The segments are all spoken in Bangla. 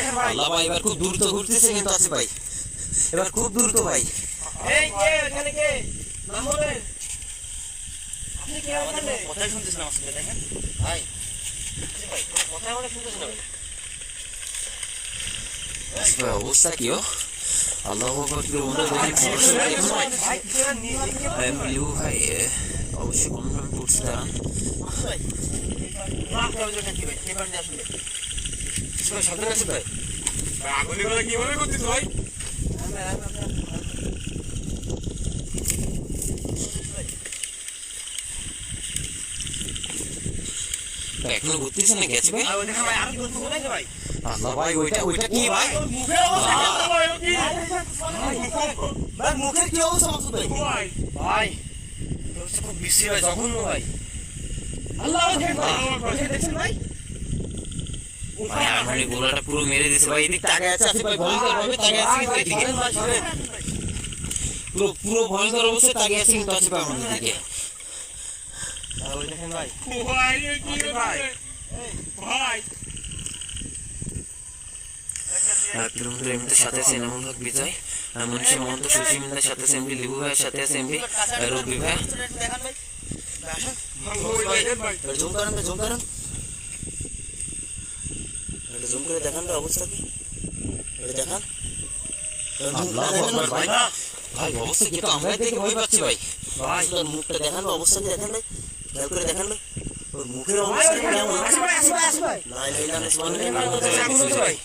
আল্লাহ ভাই এবার খুব দ্রুত ঘুরতেছে কিন্তু আসিফ ভাই, এবার খুব দ্রুত ভাই। এই কে এখানে কে নাম বলেন, আপনি কে ওখানে? কথাই শুনতেছেন আমার সাথে, দেখেন ভাই ভাই কথা আমাকে শুনতেছেন না ভাই। আসিফ ভাই অবস্থা কি ও, আল্লাহ আকবার কি বন্ধু দেখেন ভাই কি নিয়ে লিউ ভাই অবশ্যই কনফার্ম করছি দাঁড়ান। ভাই মাফ করে দিবেন কি ভাই, কে পারেন আসলে ভাই সাবধানে আসিফ ভাই। আগুলি বলে কি মনে করছিস ভাই? এখনো ঘুরতেছে না গেছে ভাই? আর ওই দেখেন ভাই আর কি করতে বলেছে ভাই? আল্লাহ ভাই ওইটা কি ভাই? মুখের অবস্থা কেমন ভাই? ও কি ভাই মুখের কি অবস্থা মাসুদ ভাই? ভাই ভাই এটা খুব বিশ্রী ভাই, জঘন্য ভাই। আল্লাহ দেখছেন ভাই? ভাই আমার এই গোলাটা পুরো মেরে দিয়েছে ভাই। এদিক তাকায় আছে আসিফ ভাই, ভয়ঙ্কর ভাবে তাকায় আছে কিন্তু এদিকে পুরো ভয়ঙ্কর অবস্থায় তাকিয়ে আছে কিন্তু আসিফ ভাই আমাদের দিকে। আর ওই দেখেন ভাই ভাই এ কি ভাই? ভাই কিলোমিটার এমনিতে সাথে আছে এনামুল হক বিজয়, মনীষা মহন্ত, সুশী মিন্দার সাথে আছে এমপি, লিবু ভাইয়ের সাথে আছে এমপি রবি ভাই। দেখেন ভাই আসেন ভাই জুম করেন, জুম করেন, এটা জুম করে দেখান তো অবস্থা কি, এটা দেখান। আল্লাহু আকবার ভাই, ভাই অবস্থা কি, তো আমরা দেখে ভয় পাচ্ছি ভাই। ভাই তোর মুখটা দেখান, অবস্থা কি দেখেন ভাই, খেয়াল করে দেখান ভাই ওর মুখের অবস্থা কেমন। না না না সুবহানাল্লাহ ভাই।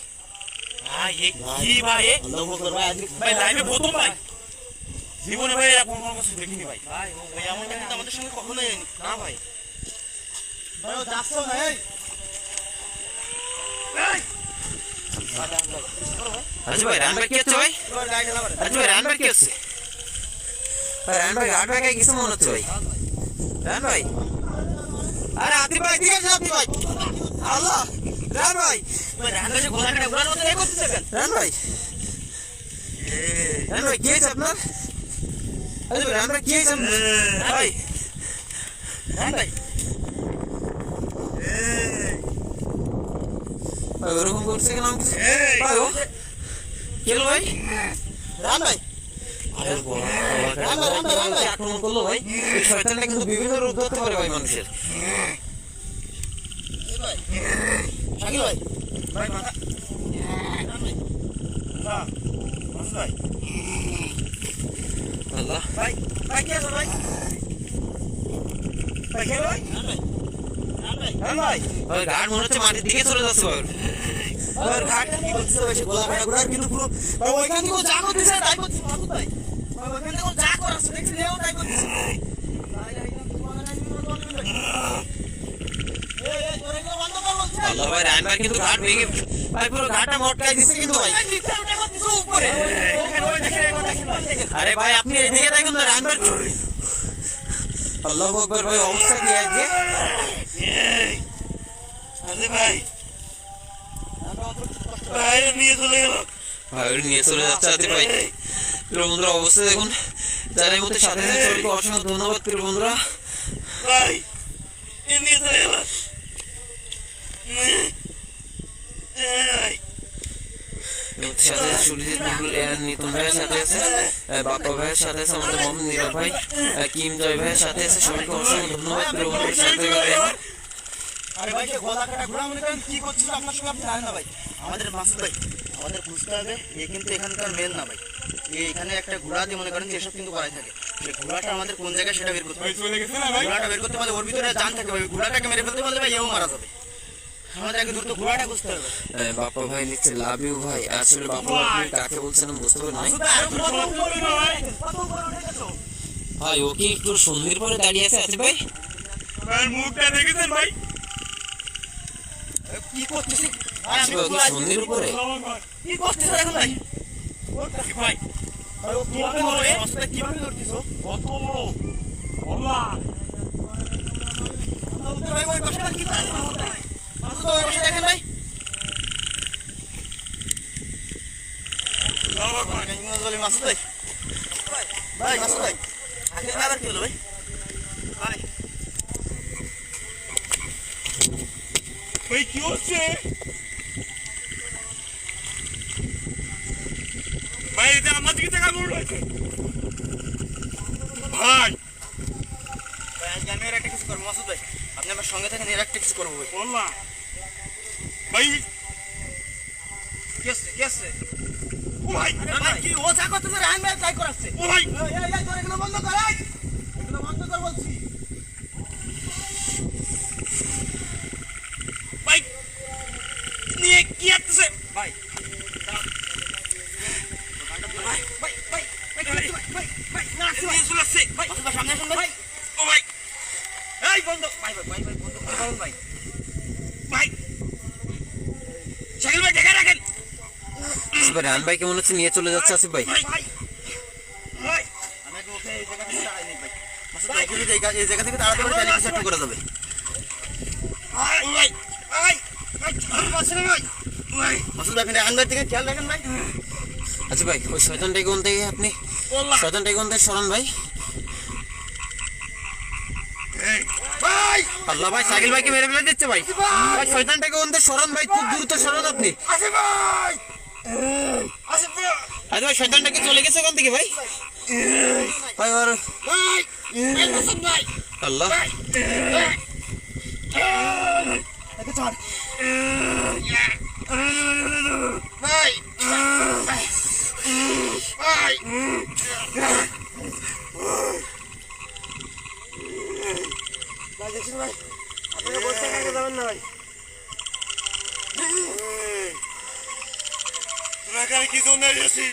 ভাই এ কি ভাই? এ আল্লাহু আকবার ভাই, আজকে ভাই লাইভে প্রথম ভাই, জীবনে ভাই এরকম কোনো কিছু দেখিনি ভাই। ভাই ও ভাই এমন কিন্তু আমাদের সঙ্গে কখনোই হয়নি না ভাই। ভাই ও যাচ্ছে না এই আসিফ ভাই রান ভাই কি হচ্ছে ভাই? গাড়ি চালা পারে আসিফ ভাই রান ভাই কি হচ্ছে ভাই? রান ভাই গার্ড ভাই কিছু মনে হচ্ছে ভাই। রান ভাই, আরে আতিফ ভাই ঠিক আছে আতিফ ভাই। আল্লাহ রান ভাই, ভাই রান্না যে গোলা কাটা গোলার মতো এই করতেছে কেন? রান ভাই, রান ভাই কি হয়েছে আপনার? আসিফ ভাই রান ভাই কি হয়েছে আপনার? ভাই রান ভাই ভাই ওরকম করছে কেন আমাকে? এই ভাই ও কি হলো ভাই? রান ভাই আরে বাবা, আক্রমণ করলো ভাই। এই শয়তানটা কিন্তু বিভিন্ন রূপ ধরতে পারে ভাই মানুষের। এই ভাই শাকিল ভাই ভাই মাথা রান ভাই হ্যাঁ মাসুদ ভাই আল্লাহ ভাই ভাই কি আছে ভাই ভাই কে ভাই রান ভাই রান ভাই রান ভাই ভাই গার্ড মনে হচ্ছে মাটির দিকে চলে যাচ্ছে ভাই। আর ঘাট কি করতেছে ভাই সে গোলা কাটা গোলার কিন্তু পুরো ভাই ওইখান থেকে যা করতেছে তাই করতেছে মাসুদ ভাই ভাই ওইখান থেকে যা করাচ্ছে দেখছি লেও তাই করতেছে ভাই এই তোরে এগুলো বন্ধ কর বলছে আল্লাহ ভাই রান ভাই কিন্তু গার্ড ভেঙে ভাই পুরো গার্ডটা মটকাই দিচ্ছে কিন্তু ভাই। ভাই নিচে উঠে করতেছে উপরে ওই দেখেন ভাই আরে ভাই আপনি এদিকে দেখুন না, রান ভাই। আল্লাহু আকবার ভাই, অবস্থা কি আজকে? আরে ভাই বাইরে নিয়ে চলে গেল ভাই ওর নিয়ে চলে যাচ্ছে আতিফ ভাই। প্রিয় বন্ধুরা অবস্থা দেখুন, যারা এই মুহূর্তে সাথে আছেন সবাইকে অসংখ্য ধন্যবাদ প্রিয় বন্ধুরা। ভাই এ নিয়ে চলে গেল সাথে আছে সুরজিৎ নিতুন ভাইয়ের সাথে আছে বাপ্পা ভাইয়ের সাথে আছে আমাদের মোহাম্মদ নীরব ভাই, কিম জয় ভাইয়ের সাথে আছে। সবাইকে অসংখ্য ধন্যবাদ প্রিয় বন্ধুদের সাথে আরে ভাই কে গোলা কাটা ঘোড়া মনে করেন কি করছিল আপনার সঙ্গে আপনি জানেন না ভাই আমাদের মাসুদ ভাই আমাদের বুঝতে হবে এ কিন্তু এখানকার মেল না ভাই এখানে একটা ঘোড়া দিয়ে মনে করেন যে এসব কিন্তু করাই থাকে সেই ঘোড়াটা আমাদের কোন জায়গায় সেটা বের করতে হবে। ভাই চলে গেছে না ভাই? ঘোড়াটা বের করতে পারলে ওর ভিতরে জান থাকে ভাই ঘোড়াটাকে মেরে ফেলতে পারলে ভাই এও মারা যাবে আমাদের আগে দ্রুত ঘোড়াটা বুঝতে হবে। বাপ্পা ভাই লিখছে লাভ ইউ ভাই। আসলে বাপ্পা ভাই আপনি কাকে বলছেন আমি বুঝতে পারি নাই ভাই। ও কি একটু সন্ধির পরে দাঁড়িয়ে আছে আতিফ ভাই? ভাই মুখটা দেখেছেন ভাই? কি করতেছিস আসলে ও কি সন্ধির উপরে? কি করতেছিস এখন ভাই ভাই আরে ও কিভাবে করবে মাসুদটা কিভাবে করতেছ কত বড় বলা ভাই ওই পাশে কি করতেছ মাসুদ ওই পাশে দেখেন ভাই মাসুদ ভাই ভাই মাসুদ ভাই আগে আবার কি হলো ভাই ভাই ভাই কি হচ্ছে? ভাই ভাই আজকে আমি এর একটা কিছু করবো মাসুদ ভাই, আপনি আমার সঙ্গে থাকেন, এর একটা কিছু করবো ভাই। বল না ভাই কি আছে ও ভাই আরে ভাই কি ও যা করতেছে রায়হান ভাই তাই করাচ্ছে। ও ভাই এই তোর এগুলো বন্ধ কর, এই এগুলো বন্ধ কর বলছি। ভাই নিয়ে কি আসছে ভাই ভাই ভাই ভাই ভাই ভাই না আসছে ভাই চলে আসছে ভাই মাসুদ ভাই সামনে আসুন ভাই। ও ভাই এই বন্ধ ভাই ভাই ভাই ভাই বন্ধ করুন ভাই ভাই শাকিল ভাই দেখে রাখেন আসিফ ভাই, রায়হান ভাইকে মনে হচ্ছে নিয়ে চলে যাচ্ছে আসিফ ভাই। ভাই ভাই আমি একটু উঠে এই জায়গা থেকে দাঁড়াই নেই ভাই। মাসুদ ভাই একটু যদি এই জায়গা থেকে দাঁড়াতে পারি তাহলে কিছু একটা করা যাবে। ভাই ভাই ভাই ভাই পাশে ভাই ভাই মাসুদ ভাই আপনি রায়হান ভাইয়ের দিকে খেয়াল রাখেন ভাই। আচ্ছা ভাই, ওই শয়তানটাকে কোন থেকে আপনি বললাম শয়তানটাকে কোন থেকে সরান ভাই। ভাই আল্লাহ ভাই, শাকিল ভাইকে মেরে ফেলে দিচ্ছে ভাই। ভাই শয়তানটাকে কোন থেকে সরান ভাই, খুব দ্রুত সরান আপনি। আসে ভাই আসে ভাই আচ্ছা ভাই, শয়তানটাকে চলে গেছে ওখান থেকে ভাই। ভাই আর ভাই এই হাসান ভাই আল্লাহ, একে ছাড়। ভাই ভাই ভাই দেখছেন ভাই আপনারা বসে কাকে যাবেন না ভাই তোরা কি জন্য এসেছি